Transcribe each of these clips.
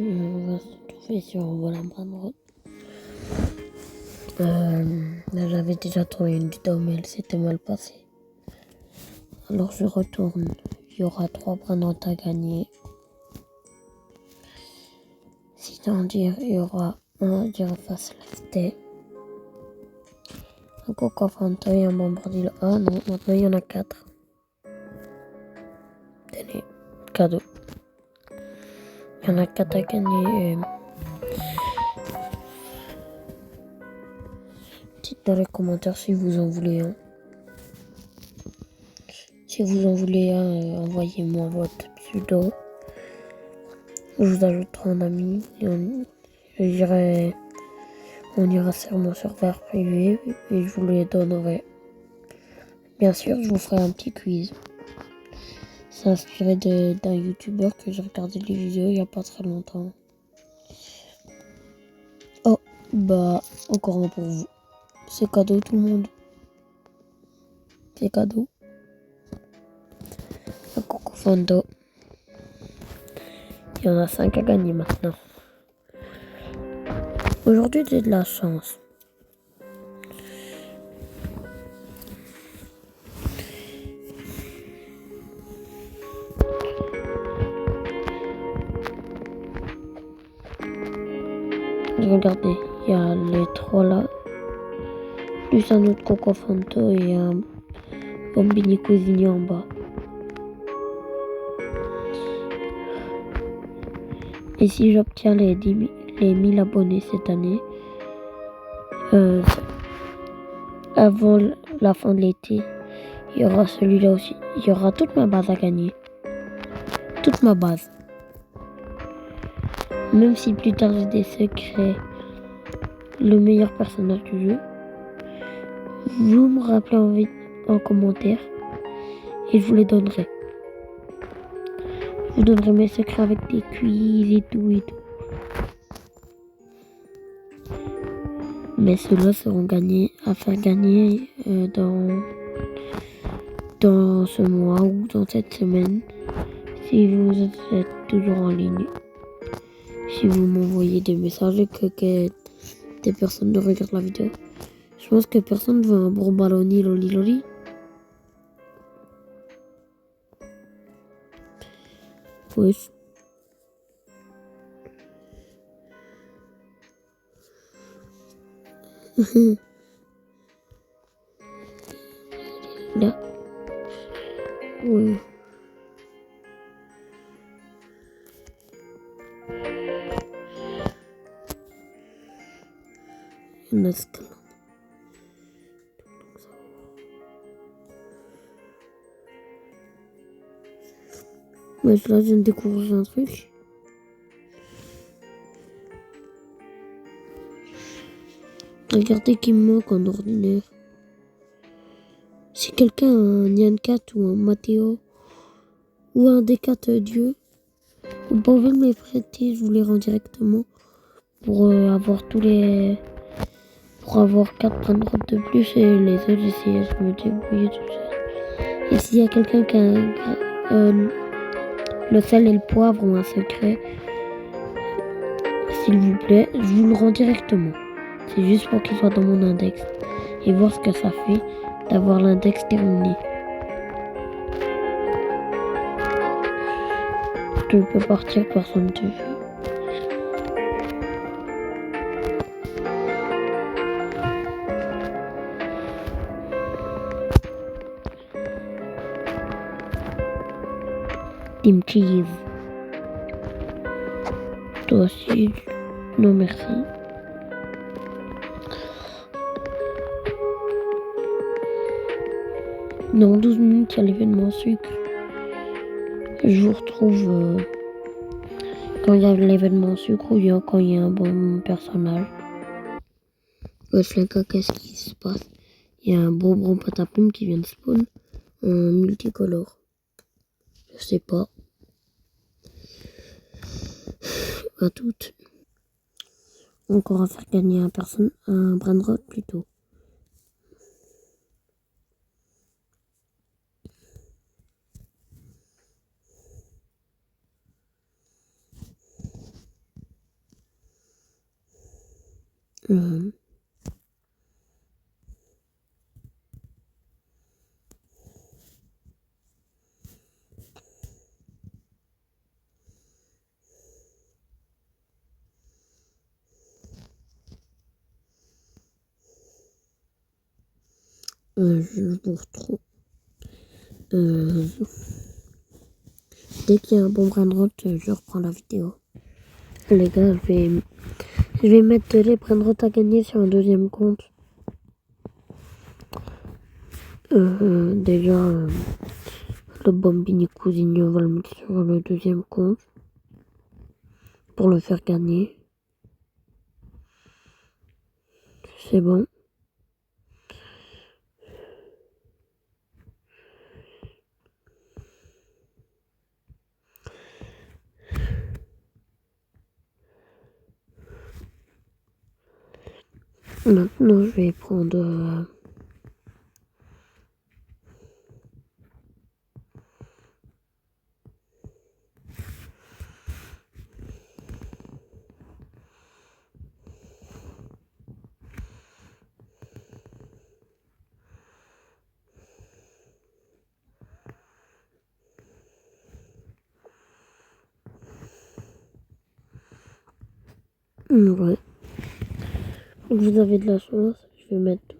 On va se trouver sur Voilà Brandrod. Là, j'avais déjà trouvé une vidéo, mais elle s'était mal passée. Alors je retourne. Il y aura 3 Brandrod à gagner. C'est-à-dire, il y aura un Giraface Lefté, un Cocofanto et un Bombardil. Ah non, maintenant il y en a 4. Tenez, cadeau. Il y en a 4 à gagner. Dites dans les commentaires si vous en voulez un. Si vous en voulez un, envoyez-moi votre pseudo. Je vous ajouterai un ami. Et on ira sur mon serveur privé et je vous les donnerai. Bien sûr, je vous ferai un petit quiz. C'est inspiré d'un youtubeur que j'ai regardé les vidéos il n'y a pas très longtemps. Oh, bah, encore un pour vous. C'est cadeau tout le monde. C'est cadeau. Un coucou Fando. Il y en a 5 à gagner maintenant. Aujourd'hui, j'ai de la chance. Regardez, il y a les 3 là. Plus un autre Coco Fanto et un Bombini Cousini en bas. Et si j'obtiens les 1000 abonnés cette année, avant la fin de l'été, il y aura celui-là aussi. Il y aura toute ma base à gagner. Toute ma base. Même si plus tard j'ai des secrets, le meilleur personnage du jeu, vous me rappelez en commentaire et je vous les donnerai. Je vous donnerai mes secrets avec des quiz et tout et tout. Mais ceux-là seront à faire gagner dans ce mois ou dans cette semaine si vous êtes toujours en ligne. Si vous m'envoyez des messages et que des personnes ne regardent la vidéo. Je pense que personne ne veut un bon balloni loli loli. Oui. Là. Oui. Il y en a ce cas-là. Mais là, je viens de découvrir un truc. Regardez qui me manque en ordinaire. Si quelqu'un a un Nyan 4 ou un Matteo ou un D4 Dieu, vous pouvez me les prêter, je vous les rends directement pour avoir pour avoir 4 Brandrod de plus et les autres j'essaie de me débrouiller tout seul. Et s'il y a quelqu'un qui a le sel et le poivre ou un secret, s'il vous plaît, je vous le rends directement. C'est juste pour qu'il soit dans mon index et voir ce que ça fait d'avoir l'index terminé. Je peux partir, personne ne te fait. Team Cheese. Toi aussi, non merci. Dans 12 minutes, il y a l'événement sucre. Je vous retrouve quand il y a l'événement sucre ou quand il y a un bon personnage. Wesh, qu'est-ce qui se passe? Il y a un bonbon pataplume qui vient de spawn en multicolore. Je sais pas. À toutes. Encore à faire gagner un Brandrod plutôt. Euh, je vous retrouve. Euh, Dès qu'il y a un bon brainrot, je reprends la vidéo. Les gars, je vais mettre les brainrot à gagner sur un deuxième compte. Déjà, le Bambini Cousinho, on va le mettre sur le deuxième compte pour le faire gagner. C'est bon. Maintenant, je vais prendre... ouais. Vous avez de la chance. Je vais mettre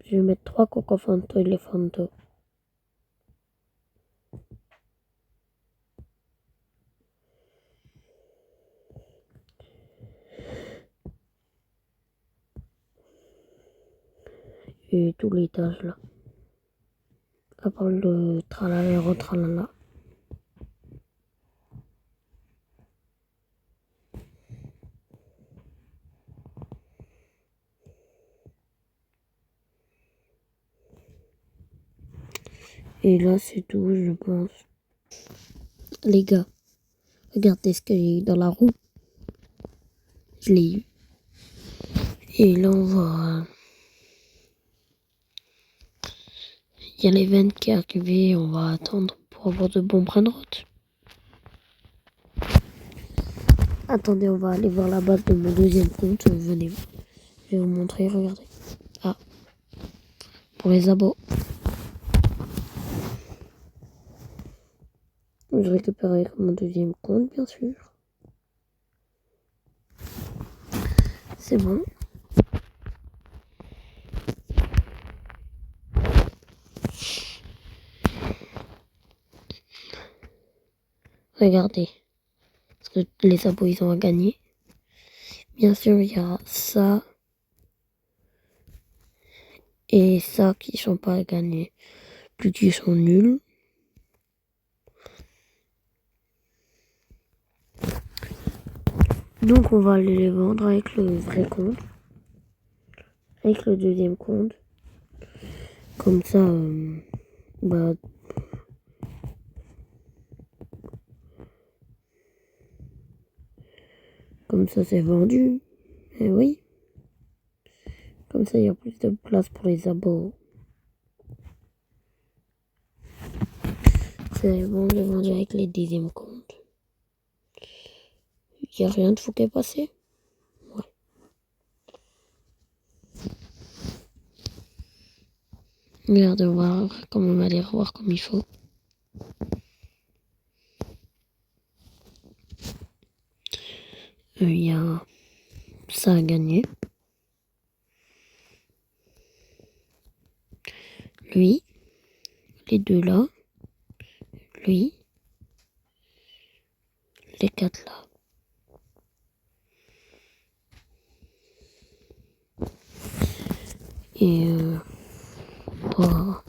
je vais mettre 3 Coco Fanto et Fanto. Et tous les tâches là. À part le tralala, tralala. Et là, c'est tout, je pense. Les gars, regardez ce que j'ai eu dans la roue. Je l'ai eu. Et là, on va... Il y a l'event qui est arrivé, on va attendre pour avoir de bons brainrot. Attendez, on va aller voir la base de mon deuxième compte. Venez, je vais vous montrer, regardez. Ah, pour les abos. Je récupère avec mon deuxième compte, bien sûr. C'est bon. Regardez. Parce que les abos, ils ont à gagner. Bien sûr, il y a ça. Et ça qui sont pas à gagner. Plus qui sont nuls. Donc on va aller les vendre avec le vrai compte. Avec le deuxième compte. Comme ça, bah... Comme ça, c'est vendu. Eh oui. Comme ça, il y a plus de place pour les abos. C'est bon, j'ai vendu avec les dixièmes comptes. Il n'y a rien de fou qui est passé. Ouais. Regardez, on va quand même aller revoir comme il faut. Il y a ça à gagner. Lui. Les deux là. Lui. Les 4 là. Et bah,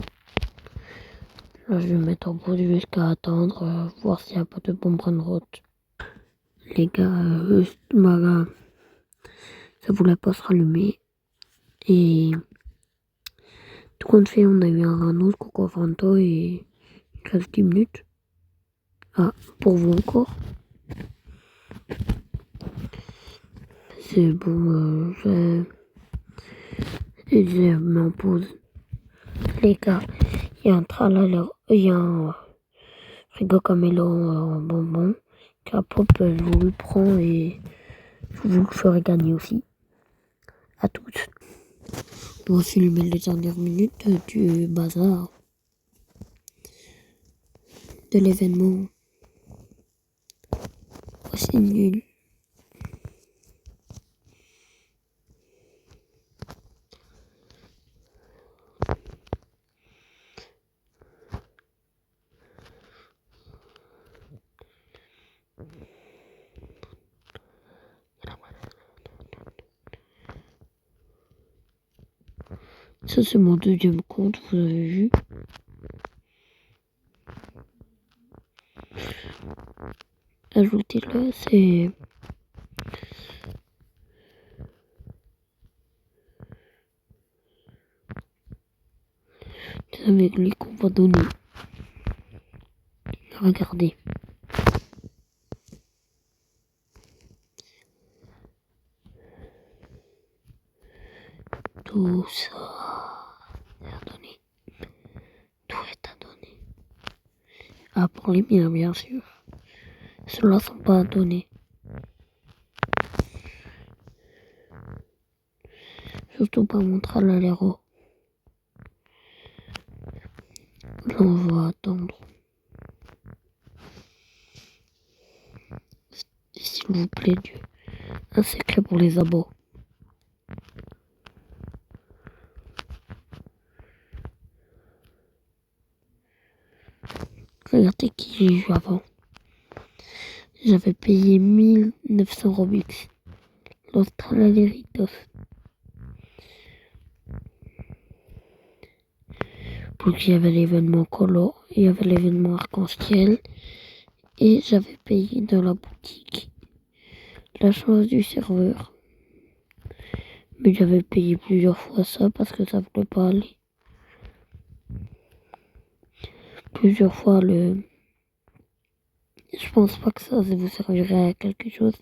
là, je vais mettre en pause jusqu'à attendre, voir s'il n'y a pas de bombe en route. Les gars, voilà, ça voulait pas se rallumer. Et tout compte fait, on a eu un autre Coco Fanto et il reste 10 minutes. Ah, pour vous encore. C'est bon, je mets en pause. Les gars, il y a un tralala, il y a un frigo camélo en bonbon K-pop, je vous le prends et je vous le ferai gagner aussi. À toutes. On va filmer les dernières minutes du bazar. De l'événement. Oh, c'est nul. Ça, c'est mon deuxième compte, vous avez vu. Ajoutez-le, c'est... avec lui qu'on va donner. Regardez. Tout ça est à donner. Tout est à donner. Ah, pour les miens, bien sûr. Ceux-là ne sont pas à donner. Surtout pas mon tralala. Là, on va attendre. S'il vous plaît, Dieu. Un secret pour les abos. Regardez qui j'ai eu avant. J'avais payé 1900 Robux. L'Australéritos. Donc il y avait l'événement color, il y avait l'événement arc-en-ciel. Et j'avais payé dans la boutique la chance du serveur. Mais j'avais payé plusieurs fois ça parce que ça voulait pas aller. Plusieurs fois le... Je pense pas que ça vous servirait à quelque chose.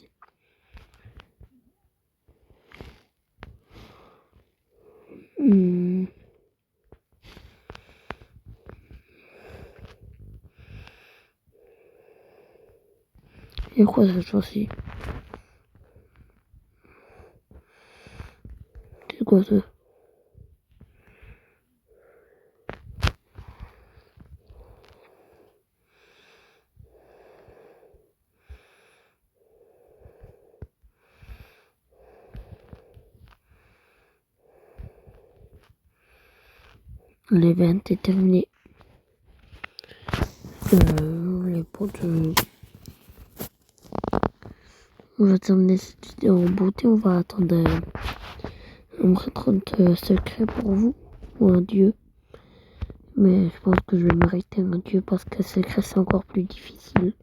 Et quoi cette fois-ci? C'est quoi ça? L'event est terminé. Les potes, on va terminer cette vidéo en beauté. On va attendre un vrai 30 secrets pour vous ou un dieu. Mais je pense que je vais m'arrêter à un dieu parce que secret c'est encore plus difficile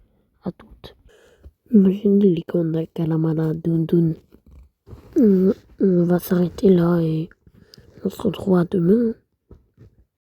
à toutes. Imaginez l'icône de Kalamala Dundun. On va s'arrêter là et on se retrouvera demain.